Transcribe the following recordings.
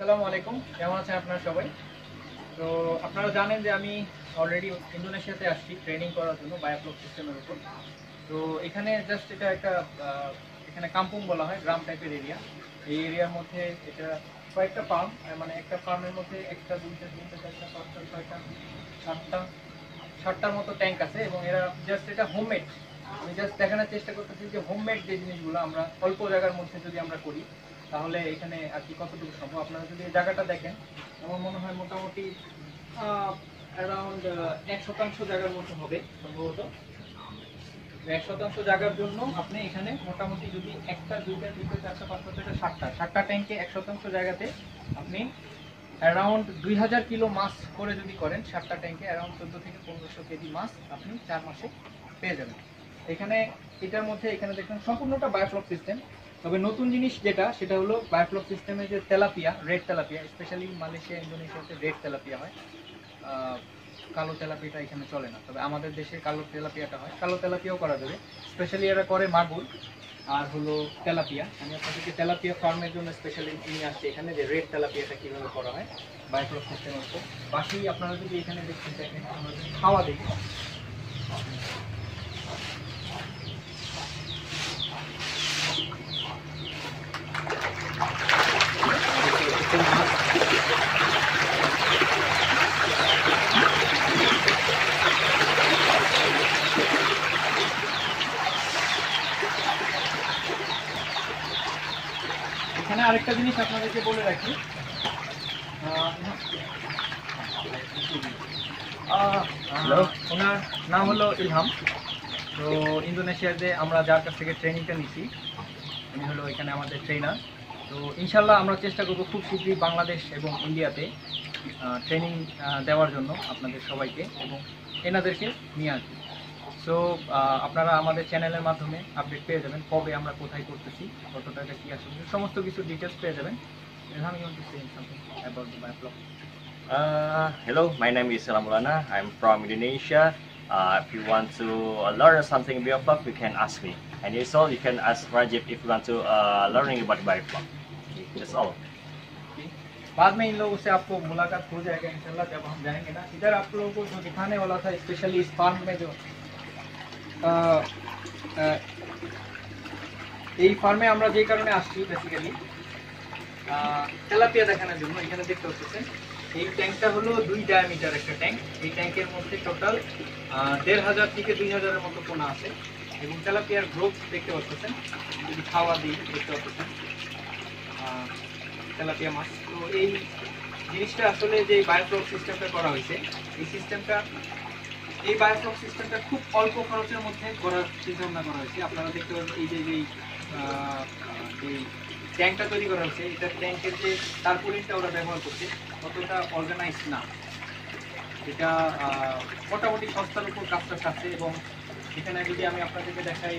আসসালামু আলাইকুম, কেমন আছেন আপনারা সবাই? তো আপনারা জানেন যে আমি অলরেডি ইন্দোনেশিয়াতে আসছি ট্রেনিং করার জন্য বায়োফ্লক সিস্টেমের উপর। তো এখানে জাস্ট এটা একটা এখানে কাম্পুং বলা হয়, গ্রাম টাইপের এরিয়া। এই এরিয়ার মধ্যে এটা কয়েকটা ফার্ম, মানে একটা ফার্মের মধ্যে একটা দুইটা তিনটা চারটা পাঁচটা ছয়টা সাতটা সাতটার মতো ট্যাঙ্ক আছে এবং এরা জাস্ট এটা হোমমেড। আমি জাস্ট দেখানোর চেষ্টা করতেছি যে হোমমেড যে জিনিসগুলো আমরা অল্প জায়গার মধ্যে যদি আমরা করি তাহলে এখানে আর কি কতটুকু সম্ভব। আপনারা যদি এই জায়গাটা দেখেন, আমার মনে হয় মোটামুটি অ্যারাউন্ড 1% জায়গার মতো হবে সম্ভবত। 1% জায়গার জন্য আপনি এখানে মোটামুটি যদি একটা দুইটা তিনটা চারটা পাঁচটা ছয়টা সাতটা ট্যাঙ্কে 1% জায়গাতে আপনি অ্যারাউন্ড 2000 কিলো মাছ করে যদি করেন, সাতটা ট্যাঙ্কে অ্যারাউন্ড 14 থেকে 1500 কেজি মাছ আপনি 4 মাসে পেয়ে যাবেন। এখানে এটার মধ্যে এখানে দেখুন সম্পূর্ণটা বায়োফ্লক সিস্টেম। তবে নতুন জিনিস যেটা সেটা হলো বায়োফ্লক সিস্টেমে যে tilapia, red tilapia, specially Malaysia ইন্দোনেশিয়াতে রেড তেলাপিয়া হয়। কালো তেলাপিয়াটা এখানে চলে না, তবে আমাদের দেশে কালো তেলাপিয়াটা হয়। কালো তেলাপিয়াও করা যাবে, স্পেশালি এরা করে মাগুর আর হলো তেলাপিয়া। আমি আপনাদেরকে তেলাপিয়া ফার্মের জন্য স্পেশালি নিয়ে আসছি এখানে, যে রেড তেলাপিয়াটা কীভাবে করা হয় বায়োফ্লক সিস্টেমের উপর। বাকি আপনারা যদি এখানে দেখতে চান, আমরা যদি খাওয়া দেখি, এখানে আরেকটা জিনিস আপনাদেরকে বলে রাখি, ওনার নাম হলো ইলহাম। তো ইন্দোনেশিয়াতে আমরা যার কাছ থেকে ট্রেনিংটা নিচ্ছি উনি হলো এখানে আমাদের ট্রেনার। তো ইনশাল্লাহ আমরা চেষ্টা করবো খুব শীঘ্রই বাংলাদেশ এবং ইন্ডিয়াতে ট্রেনিং দেওয়ার জন্য আপনাদের সবাইকে এবং এনাদেরকে নিয়ে আসবো। সো আপনারা আমাদের চ্যানেলের মাধ্যমে আপডেট পেয়ে যাবেন, কবে আমরা কোথায় করতেছি, কত টাকা কী আসবে, সমস্ত কিছু ডিটেলস পেয়ে যাবেন। Ilham, you want to say something about the biofloc? Hello, my name is Ramulana. I'm from Indonesia. If you want to learn something about BioFlock, you can ask me. And also, you can ask Rajib if you want to learning about BioFlock. Okay, that's all. बाद में इन लोगों से आपको मुलाकात हो जाएगा इंशाल्लाह जब हम जाएंगे ना। इधर आप लोगों को जो दिखाने वाला था स्पेशली इस फार्म में जो এই ফার্মে আমরা যে কারণে আসছি বেসিক্যালি তেলাপিয়া দেখানোর জন্য। এখানে দেখতে পাচ্ছেন এই ট্যাঙ্কটা হলো 2 ডায়ামিটার একটা ট্যাঙ্ক। এই ট্যাঙ্কের মধ্যে টোটাল 1500 থেকে 2000 এর মতো পোনা আছে এবং তেলাপিয়ার গ্রোথ দেখতে পাচ্ছেন, যদি খাওয়া দিই দেখতে পাচ্ছেন তেলাপিয়া মাছ। তো এই জিনিসটা আসলে যে বায়োফ্লক সিস্টেমটা করা হয়েছে, এই বায়োফ্লক সিস্টেমটা খুব অল্প খরচের মধ্যে করার চিন্তাভাবনা করা হয়েছে। আপনারা দেখতে পাবেন এই যে ট্যাঙ্কটা তৈরি করা হয়েছে, এটা ট্যাঙ্কের যে টারপুলিনটা ওরা ব্যবহার করছে অতটা অর্গানাইজ না। এটা মোটামুটি সস্তার উপর কাজটা থাকছে এবং এখানে যদি আমি আপনাদেরকে দেখাই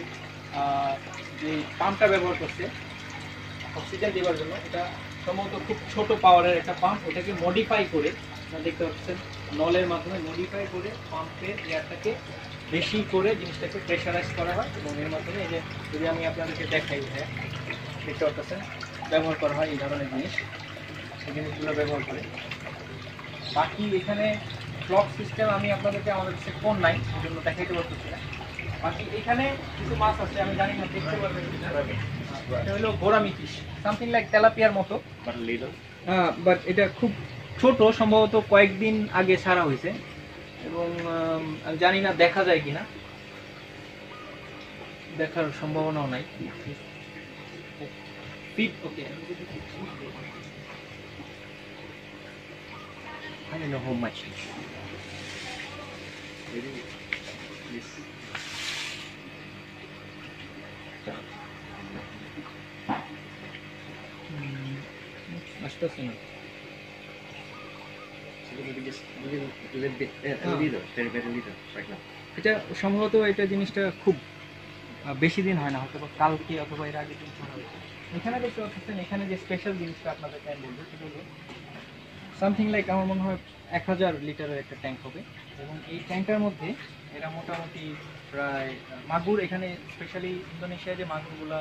যে পাম্পটা ব্যবহার করছে অক্সিজেন দেওয়ার জন্য, এটা সম্ভবত খুব ছোট পাওয়ারের একটা পাম্প। এটাকে মডিফাই করে আপনারা দেখতে পাচ্ছেন নলের মাধ্যমে মডিফাই করে পাম্পের এয়ারটাকে বেশি করে জিনিসটাকে প্রেশারাইজ করা হয় এবং এর মাধ্যমে এই যে যদি আমি আপনাদেরকে দেখাই, হ্যাঁ দেখতে পাচ্ছেন ব্যবহার করা হয় এই ধরনের জিনিস, এই জিনিসগুলো ব্যবহার করে। বাকি এখানে ফ্লক সিস্টেম আমি আপনাদেরকে আমাদের কাছে ফোন নাই এই জন্য দেখাইতে পারতেছি না। বাকি এখানে কিছু মাছ আছে, আমি জানি না দেখতে পারবেন, এটা হলো গোরামি ফিশ, সামথিং লাইক তেলাপিয়ার মতো, বাট এটা খুব ছোট, সম্ভবত কয়েকদিন আগে ছাড়া হয়েছে এবং আমি জানি না দেখা যায় কিনা, দেখার সম্ভাবনাও নাই। ওকে, I don't know how much. আসতেছে না। Little bit, little, very little right now. এটা সম্ভবত এটা জিনিসটা খুব বেশি দিন হয় না, হয়তো কালকে অথবা এর আগের দিন ছাড়া হয়েছে। এখানে দেখতে পাচ্ছেন এখানে যে স্পেশাল জিনিসটা আপনাদেরকে আমি বলবো সেটা হলো সামথিং লাইক আমার মনে হয় 1000 লিটারের একটা ট্যাঙ্ক হবে এবং এই ট্যাঙ্কের মধ্যে এরা মোটামুটি প্রায় মাগুর, এখানে স্পেশালি ইন্দোনেশিয়া যে মাগুরগুলা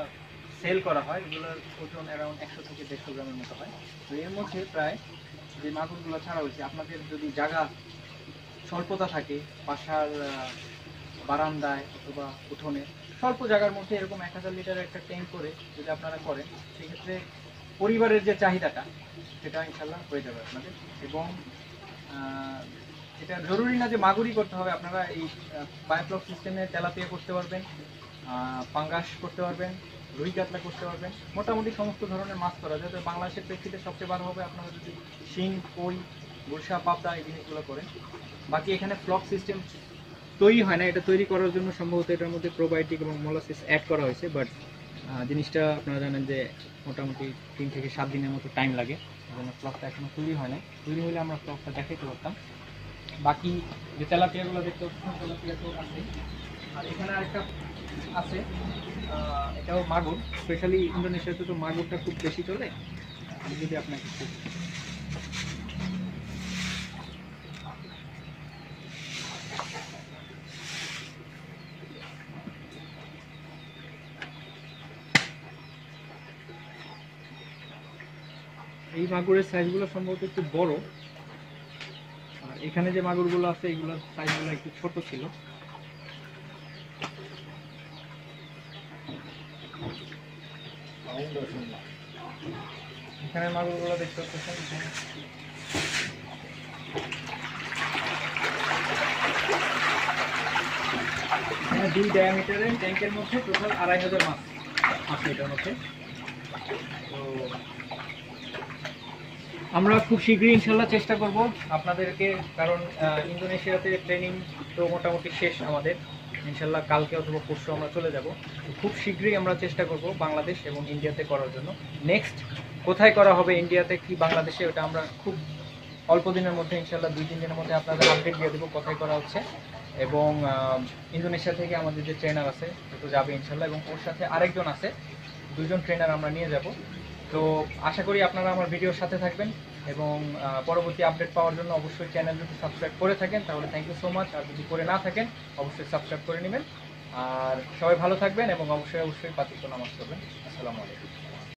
সেল করা হয়, এগুলোর ওজন অ্যারাউন্ড 100 থেকে 150 গ্রামের মতো হয়। তো এর মধ্যে প্রায় যে মাগুরগুলো ছাড়া হয়েছে, আপনাদের যদি জায়গা স্বল্পতা থাকে, বাসার বারান্দায় অথবা উঠোনে স্বল্প জায়গার মধ্যে এরকম 1000 লিটারের একটা ট্যাঙ্ক করে যদি আপনারা করেন, সেক্ষেত্রে পরিবারের যে চাহিদাটা সেটা ইনশাল্লাহ হয়ে যাবে আপনাদের। এবং এটা জরুরি না যে মাগুরি করতে হবে, আপনারা এই বায়োফ্লক সিস্টেমে তেলাপিয়া করতে পারবেন, পাঙ্গাস করতে পারবেন, রুই কাতলা করতে পারবেন, মোটামুটি সমস্ত ধরনের মাছ করা যায়। তবে বাংলাদেশের প্রেক্ষিতে সবচেয়ে ভালো হবে আপনারা যদি শিং, কই, গুলশা, পাবদা এই জিনিসগুলো করেন। বাকি এখানে ফ্লক সিস্টেম তৈরি হয় না, এটা তৈরি করার জন্য সম্ভবত এটার মধ্যে প্রোবায়োটিক এবং মোলাসিস অ্যাড করা হয়েছে, বাট জিনিসটা আপনারা জানেন যে মোটামুটি 3 থেকে 7 দিনের মতো টাইম লাগে, এই জন্য ফ্লকটা এখনো তৈরি হয় না। তৈরি হলে আমরা ফ্লকটা দেখাইতে পারতাম। বাকি যে তেলাপিয়াগুলো দেখতে পাচ্ছেন, তেলাপিয়া তো আছে। আর এখানে আরেকটা আছে, এটাও মাগুর। স্পেশালি ইন্দোনেশিয়াতে তো মাগুরটা খুব বেশি চলে। আমি যদি আপনাকে এই মাগুরের সাইজগুলো সম্ভবত একটু বড়, আর এখানে যে মাগুরগুলো আছে এগুলোর সাইজগুলো একটু ছোট ছিল। এখানে মাগুরগুলো দেখতে পাচ্ছেন, এখানে 2 ডায়ামিটারের ট্যাঙ্কের মধ্যে টোটাল 2500 মাছ আছে এটার মধ্যে। তো আমরা খুব শীঘ্রই ইনশাল্লাহ চেষ্টা করব আপনাদেরকে, কারণ ইন্দোনেশিয়াতে ট্রেনিং তো মোটামুটি শেষ আমাদের, ইনশাল্লাহ কালকে অথবা পরশু আমরা চলে যাব। খুব শীঘ্রই আমরা চেষ্টা করব বাংলাদেশ এবং ইন্ডিয়াতে করার জন্য। নেক্সট কোথায় করা হবে, ইন্ডিয়াতে কি বাংলাদেশে, ওটা আমরা খুব অল্প দিনের মধ্যে ইনশাল্লাহ 2-3 দিনের মধ্যে আপনাদের আপডেট দিয়ে দেবো কোথায় করা হচ্ছে। এবং ইন্দোনেশিয়া থেকে আমাদের যে ট্রেনার আছে সে তো যাবে ইনশাল্লাহ, এবং ওর সাথে আরেকজন আছে, 2 জন ট্রেনার আমরা নিয়ে যাব। তো আশা করি আপনারা আমার ভিডিওর সাথে থাকবেন এবং পরবর্তী আপডেট পাওয়ার জন্য অবশ্যই চ্যানেল যদি সাবস্ক্রাইব করে থাকেন তাহলে থ্যাংক ইউ সো মাচ, আর যদি করে না থাকেন অবশ্যই সাবস্ক্রাইব করে নেবেন। আর সবাই ভালো থাকবেন এবং অবশ্যই 5 ওয়াক্ত নামাজ পড়বেন। আসসালামু আলাইকুম।